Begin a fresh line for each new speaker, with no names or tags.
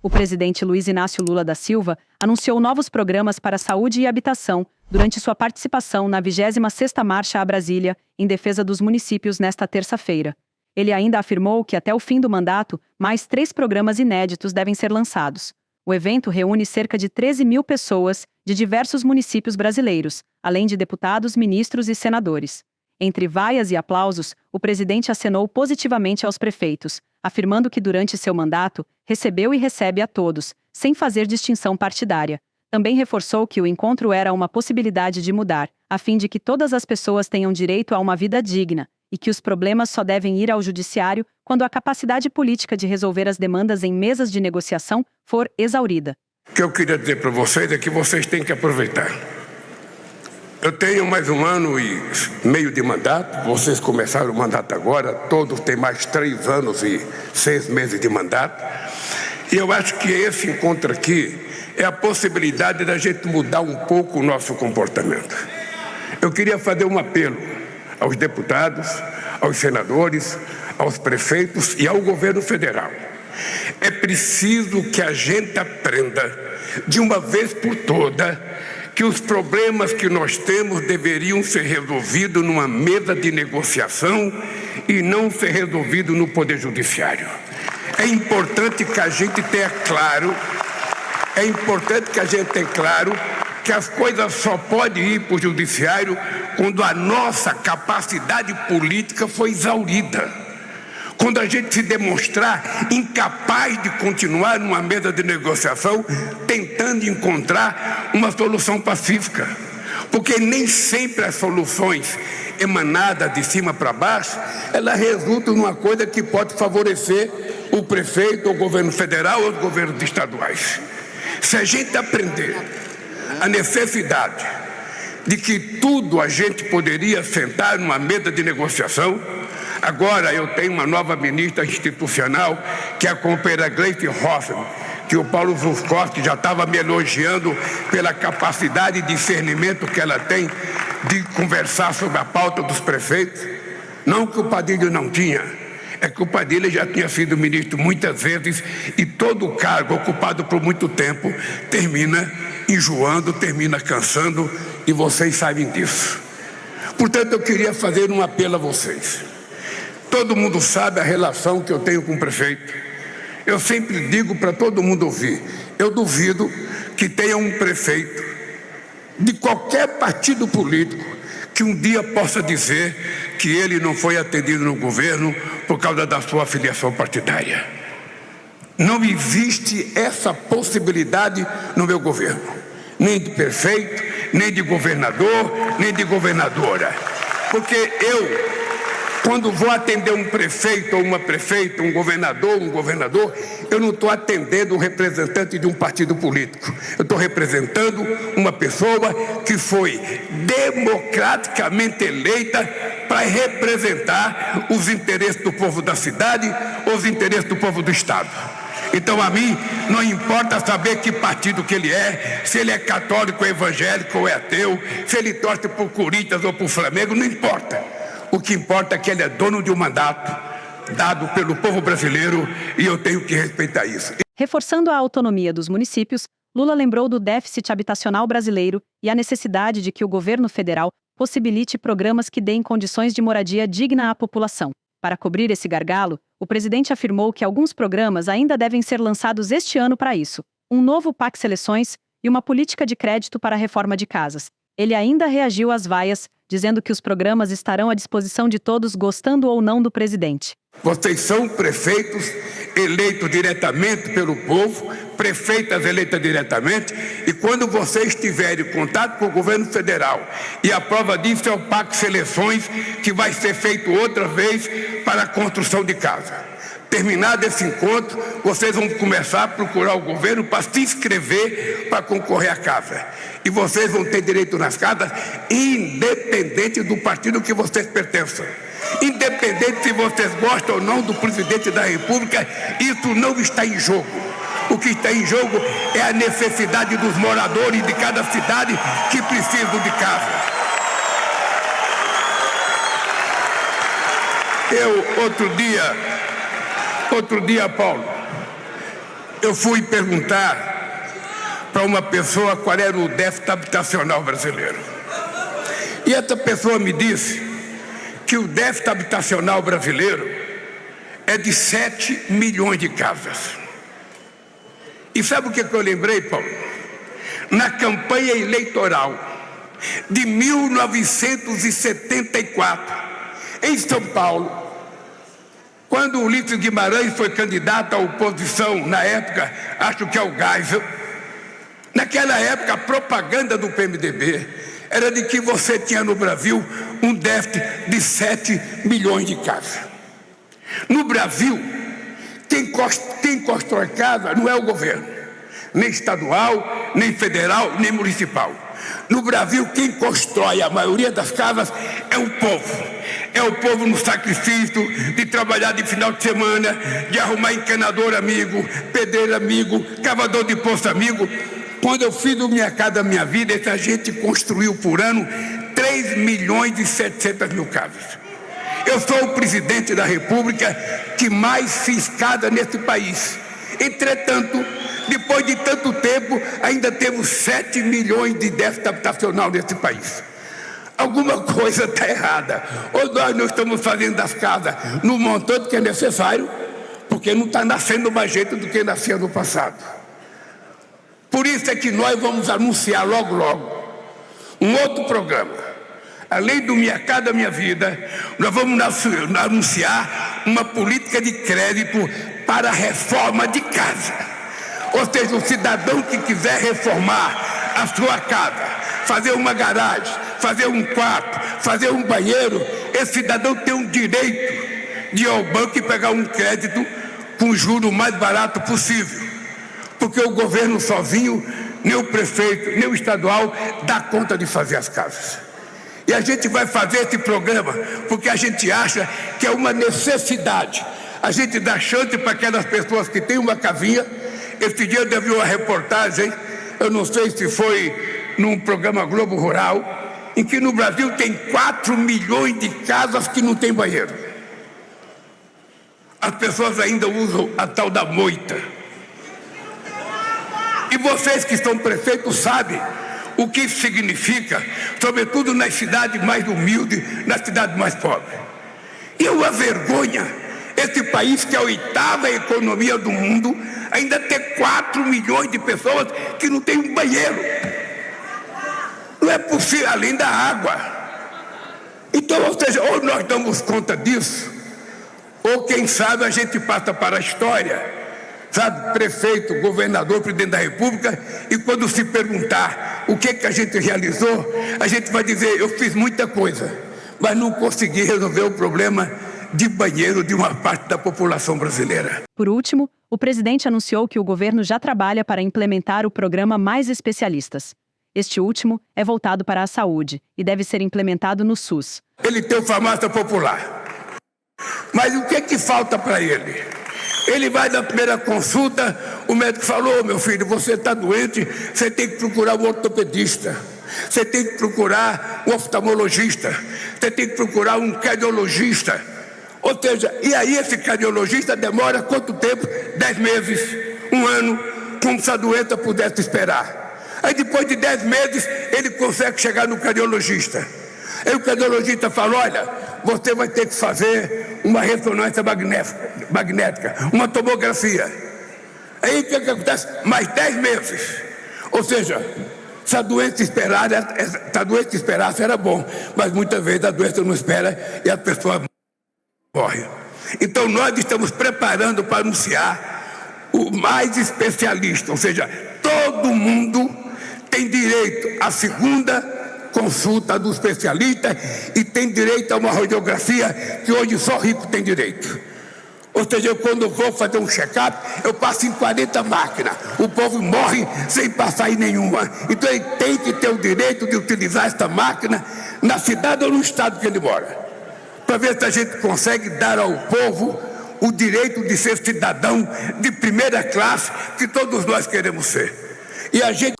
O presidente Luiz Inácio Lula da Silva anunciou novos programas para saúde e habitação durante sua participação na 26ª Marcha a Brasília, em defesa dos municípios nesta terça-feira. Ele ainda afirmou que até o fim do mandato, mais 3 programas inéditos devem ser lançados. O evento reúne cerca de 13 mil pessoas de diversos municípios brasileiros, além de deputados, ministros e senadores. Entre vaias e aplausos, o presidente acenou positivamente aos prefeitos, afirmando que durante seu mandato, recebeu e recebe a todos, sem fazer distinção partidária. Também reforçou que o encontro era uma possibilidade de mudar, a fim de que todas as pessoas tenham direito a uma vida digna, e que os problemas só devem ir ao judiciário quando a capacidade política de resolver as demandas em mesas de negociação for exaurida.
O que eu queria dizer para vocês é que vocês têm que aproveitar. Eu tenho mais 1 ano e meio de mandato, vocês começaram o mandato agora, todos têm mais 3 anos e 6 meses de mandato. E eu acho que esse encontro aqui é a possibilidade da gente mudar um pouco o nosso comportamento. Eu queria fazer um apelo aos deputados, aos senadores, aos prefeitos e ao governo federal. É preciso que a gente aprenda, de uma vez por todas, que os problemas que nós temos deveriam ser resolvidos numa mesa de negociação e não ser resolvidos no Poder Judiciário. É importante que a gente tenha claro, que as coisas só podem ir para o Judiciário quando a nossa capacidade política foi exaurida. Quando a gente se demonstrar incapaz de continuar numa mesa de negociação, tentando encontrar uma solução pacífica. Porque nem sempre as soluções emanadas de cima para baixo, elas resultam numa coisa que pode favorecer o prefeito, o governo federal ou os governos estaduais. Se a gente aprender a necessidade de que tudo a gente poderia sentar numa mesa de negociação. Agora eu tenho uma nova ministra institucional, que é a companheira Gleisi Hoffmann, que o Paulo Zuskoski já estava me elogiando pela capacidade de discernimento que ela tem de conversar sobre a pauta dos prefeitos. Não que o Padilha não tinha, é que o Padilha já tinha sido ministro muitas vezes e todo o cargo ocupado por muito tempo termina enjoando, termina cansando, e vocês sabem disso. Portanto, eu queria fazer um apelo a vocês. Todo mundo sabe a relação que eu tenho com o prefeito. Eu sempre digo para todo mundo ouvir, eu duvido que tenha um prefeito de qualquer partido político que um dia possa dizer que ele não foi atendido no governo por causa da sua filiação partidária. Não existe essa possibilidade no meu governo, nem de prefeito, nem de governador, nem de governadora. Porque quando vou atender um prefeito ou uma prefeita, um governador, eu não estou atendendo um representante de um partido político. Eu estou representando uma pessoa que foi democraticamente eleita para representar os interesses do povo da cidade, os interesses do povo do estado. Então, a mim, não importa saber que partido que ele é, se ele é católico, evangélico ou é ateu, se ele torce por Corinthians ou por Flamengo, não importa. O que importa é que ele é dono de um mandato dado pelo povo brasileiro e eu tenho que respeitar isso.
Reforçando a autonomia dos municípios, Lula lembrou do déficit habitacional brasileiro e a necessidade de que o governo federal possibilite programas que deem condições de moradia digna à população. Para cobrir esse gargalo, o presidente afirmou que alguns programas ainda devem ser lançados este ano para isso. Um novo PAC Seleções e uma política de crédito para a reforma de casas. Ele ainda reagiu às vaias, dizendo que os programas estarão à disposição de todos, gostando ou não do presidente.
Vocês são prefeitos eleitos diretamente pelo povo, prefeitas eleitas diretamente, e quando vocês tiverem contato com o governo federal, e a prova disso é o PAC Seleções, que vai ser feito outra vez para a construção de casa. Terminado esse encontro, vocês vão começar a procurar o governo para se inscrever para concorrer à casa. E vocês vão ter direito nas casas, independente do partido que vocês pertençam. Independente se vocês gostam ou não do presidente da República, isso não está em jogo. O que está em jogo é a necessidade dos moradores de cada cidade que precisam de casa. Outro dia, Paulo, eu fui perguntar para uma pessoa qual era o déficit habitacional brasileiro. E essa pessoa me disse que o déficit habitacional brasileiro é de 7 milhões de casas. E sabe o que eu lembrei, Paulo? Na campanha eleitoral de 1974, em São Paulo, quando o Ulisses Guimarães foi candidato à oposição, na época, acho que ao Geisel, naquela época a propaganda do PMDB era de que você tinha no Brasil um déficit de 7 milhões de casas. No Brasil, quem constrói casa não é o governo, nem estadual, nem federal, nem municipal. No Brasil, quem constrói a maioria das casas é o povo. É o povo no sacrifício de trabalhar de final de semana, de arrumar encanador amigo, pedreiro amigo, cavador de poço amigo. Quando eu fiz o Minha Casa Minha Vida, essa gente construiu por ano 3 milhões e 700 mil casas. Eu sou o presidente da República que mais fiz casa nesse país. Entretanto, depois de tanto tempo, ainda temos 7 milhões de déficit habitacional nesse país. Alguma coisa está errada. Ou nós não estamos fazendo as casas no montante que é necessário, porque não está nascendo mais gente do que nascia no passado. Por isso é que nós vamos anunciar logo, logo, um outro programa. Além do Minha Casa Minha Vida, nós vamos anunciar uma política de crédito para a reforma de casa. Ou seja, o cidadão que quiser reformar a sua casa, fazer uma garagem, fazer um quarto, fazer um banheiro, esse cidadão tem o direito de ir ao banco e pegar um crédito com o juro mais barato possível. Porque o governo sozinho, nem o prefeito, nem o estadual, dá conta de fazer as casas. E a gente vai fazer esse programa porque a gente acha que é uma necessidade. A gente dá chance para aquelas pessoas que têm uma casinha. Esse dia eu vi uma reportagem, eu não sei se foi num programa Globo Rural, em que no Brasil tem 4 milhões de casas que não tem banheiro. As pessoas ainda usam a tal da moita. E vocês que estão prefeitos sabem o que isso significa, sobretudo nas cidades mais humildes, nas cidades mais pobres. E é uma vergonha esse país, que é a 8ª economia do mundo, ainda ter 4 milhões de pessoas que não tem um banheiro. Não é possível, além da água. Então, ou seja, ou nós damos conta disso, ou quem sabe a gente passa para a história, sabe, prefeito, governador, presidente da República, e quando se perguntar o que a gente realizou, a gente vai dizer: eu fiz muita coisa, mas não consegui resolver o problema de banheiro de uma parte da população brasileira.
Por último, o presidente anunciou que o governo já trabalha para implementar o programa Mais Especialistas. Este último é voltado para a saúde e deve ser implementado no SUS.
Ele tem o farmácia popular, mas o que falta para ele? Ele vai na primeira consulta, o médico falou: meu filho, você está doente, você tem que procurar um ortopedista, você tem que procurar um oftalmologista, você tem que procurar um cardiologista. Ou seja, e aí esse cardiologista demora quanto tempo? 10 meses, 1 ano, como se a doença pudesse esperar. Aí depois de 10 meses ele consegue chegar no cardiologista. Aí o cardiologista fala: olha, você vai ter que fazer uma ressonância magnética, uma tomografia. Aí o que acontece? Mais 10 meses. Ou seja, se a doença esperasse era bom, mas muitas vezes a doença não espera e a pessoa morre. Então nós estamos preparando para anunciar o Mais Especialista, ou seja, todo mundo tem direito à segunda consulta do especialista e tem direito a uma radiografia que hoje só rico tem direito. Ou seja, eu, quando vou fazer um check-up, eu passo em 40 máquinas. O povo morre sem passar em nenhuma. Então ele tem que ter o direito de utilizar esta máquina na cidade ou no estado que ele mora, para ver se a gente consegue dar ao povo o direito de ser cidadão de primeira classe que todos nós queremos ser. E a gente